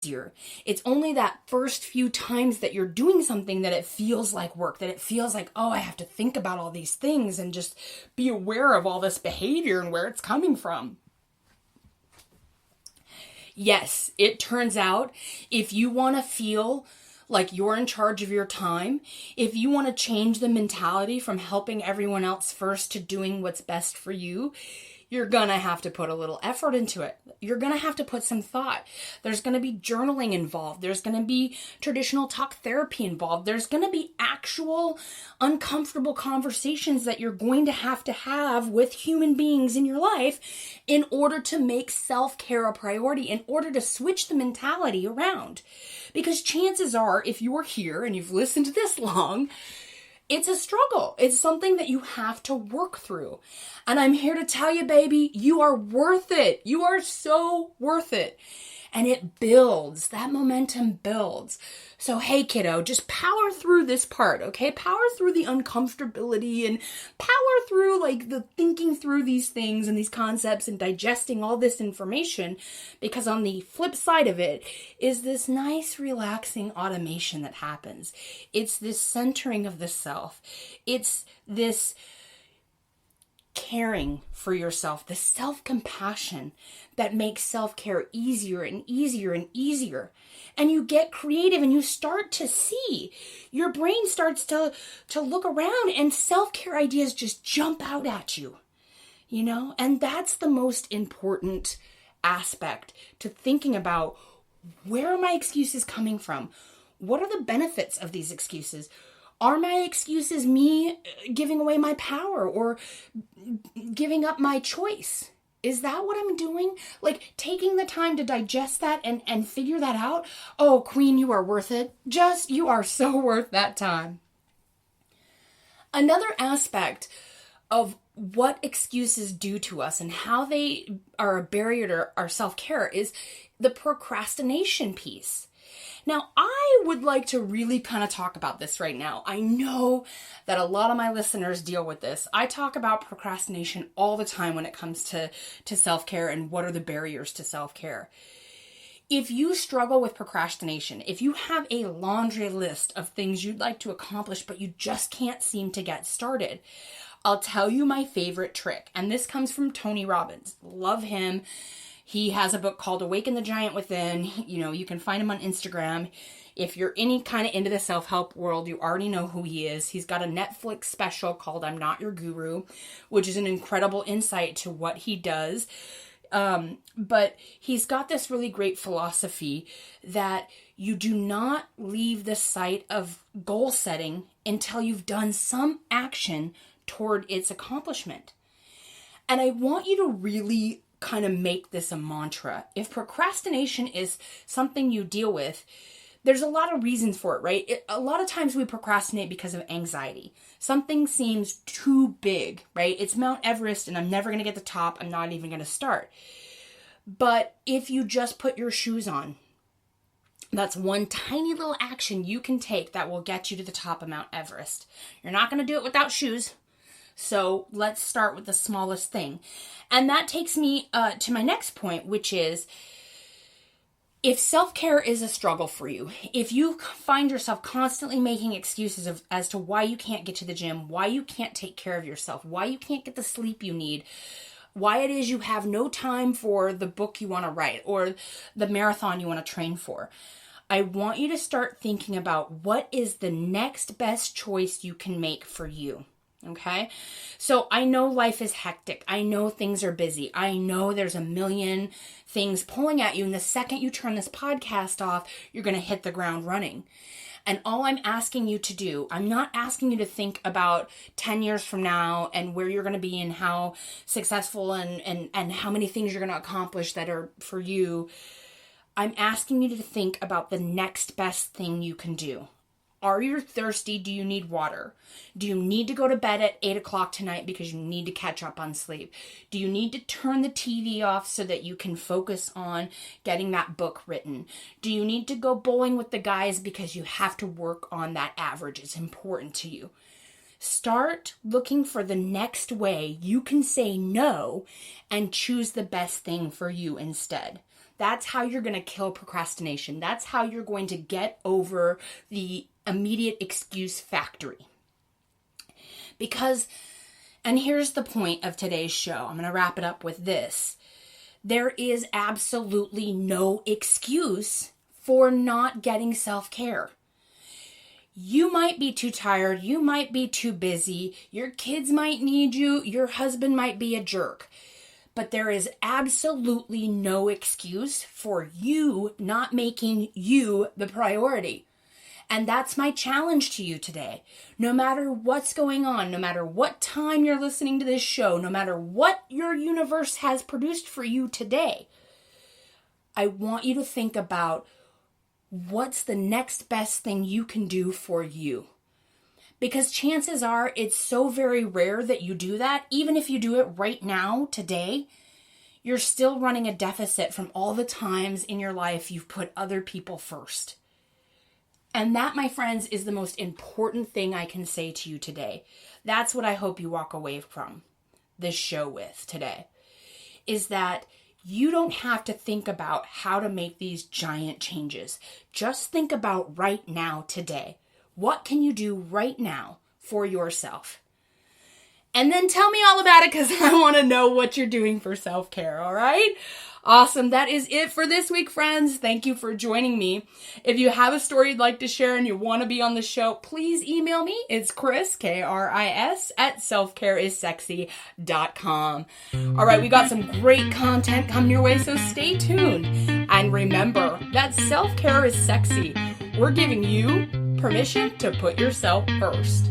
easier. It's only that first few times that you're doing something that it feels like work, that it feels like, oh, I have to think about all these things and just be aware of all this behavior and where it's coming from. Yes, it turns out if you want to feel like you're in charge of your time, if you want to change the mentality from helping everyone else first to doing what's best for you, you're gonna have to put a little effort into it. You're gonna have to put some thought. There's gonna be journaling involved. There's gonna be traditional talk therapy involved. There's gonna be actual uncomfortable conversations that you're going to have with human beings in your life in order to make self-care a priority, in order to switch the mentality around. Because chances are, if you're here and you've listened to this long, it's a struggle. It's something that you have to work through. And I'm here to tell you, baby, you are worth it. You are so worth it. And it builds. That momentum builds. So, hey, kiddo, just power through this part, okay? Power through the uncomfortability and power through, like, the thinking through these things and these concepts and digesting all this information. Because on the flip side of it is this nice, relaxing automation that happens. It's this centering of the self. It's this caring for yourself, the self-compassion that makes self-care easier and easier and easier. And you get creative and you start to see, your brain starts to look around and self-care ideas just jump out at you, you know? And that's the most important aspect to thinking about, where are my excuses coming from? What are the benefits of these excuses? Are my excuses me giving away my power or giving up my choice? Is that what I'm doing? Like, taking the time to digest that and figure that out? Oh, Queen, you are worth it. You are so worth that time. Another aspect of what excuses do to us and how they are a barrier to our self-care is the procrastination piece. Now, I would like to really kind of talk about this right now. I know that a lot of my listeners deal with this. I talk about procrastination all the time when it comes to self-care and what are the barriers to self-care. If you struggle with procrastination, if you have a laundry list of things you'd like to accomplish, but you just can't seem to get started, I'll tell you my favorite trick. And this comes from Tony Robbins. Love him. He has a book called Awaken the Giant Within. You know, you can find him on Instagram. If you're any kind of into the self-help world, you already know who he is. He's got a Netflix special called I'm Not Your Guru, which is an incredible insight to what he does. But he's got this really great philosophy that you do not leave the site of goal setting until you've done some action toward its accomplishment. And I want you to really kind of make this a mantra. If procrastination is something you deal with, there's a lot of reasons for it, right? A lot of times we procrastinate because of anxiety. Something seems too big, right? It's Mount Everest and I'm never going to get to the top. I'm not even going to start. But if you just put your shoes on, that's one tiny little action you can take that will get you to the top of Mount Everest. You're not going to do it without shoes. So let's start with the smallest thing. And that takes me to my next point, which is, if self-care is a struggle for you, if you find yourself constantly making excuses as to why you can't get to the gym, why you can't take care of yourself, why you can't get the sleep you need, why it is you have no time for the book you want to write or the marathon you want to train for, I want you to start thinking about what is the next best choice you can make for you. Okay, so I know life is hectic. I know things are busy. I know there's a million things pulling at you. And the second you turn this podcast off, you're going to hit the ground running. And all I'm asking you to do, I'm not asking you to think about 10 years from now and where you're going to be and how successful and how many things you're going to accomplish that are for you. I'm asking you to think about the next best thing you can do. Are you thirsty? Do you need water? Do you need to go to bed at 8 o'clock tonight because you need to catch up on sleep? Do you need to turn the TV off so that you can focus on getting that book written? Do you need to go bowling with the guys because you have to work on that average? It's important to you. Start looking for the next way you can say no and choose the best thing for you instead. That's how you're going to kill procrastination. That's how you're going to get over the immediate excuse factory. Because, and here's the point of today's show, I'm going to wrap it up with this. There is absolutely no excuse for not getting self-care. You might be too tired, you might be too busy, your kids might need you, your husband might be a jerk. But there is absolutely no excuse for you not making you the priority. And that's my challenge to you today. No matter what's going on, no matter what time you're listening to this show, no matter what your universe has produced for you today, I want you to think about what's the next best thing you can do for you. Because chances are it's so very rare that you do that. Even if you do it right now, today, you're still running a deficit from all the times in your life you've put other people first. And that, my friends, is the most important thing I can say to you today. That's what I hope you walk away from this show with today, is that you don't have to think about how to make these giant changes. Just think about right now, today. What can you do right now for yourself? And then tell me all about it, because I want to know what you're doing for self-care, all right? Awesome. That is it for this week, friends. Thank you for joining me. If you have a story you'd like to share and you want to be on the show, please email me. It's Chris, Kris, at selfcareissexy.com. All right, we got some great content coming your way, so stay tuned. And remember that self-care is sexy. We're giving you permission to put yourself first.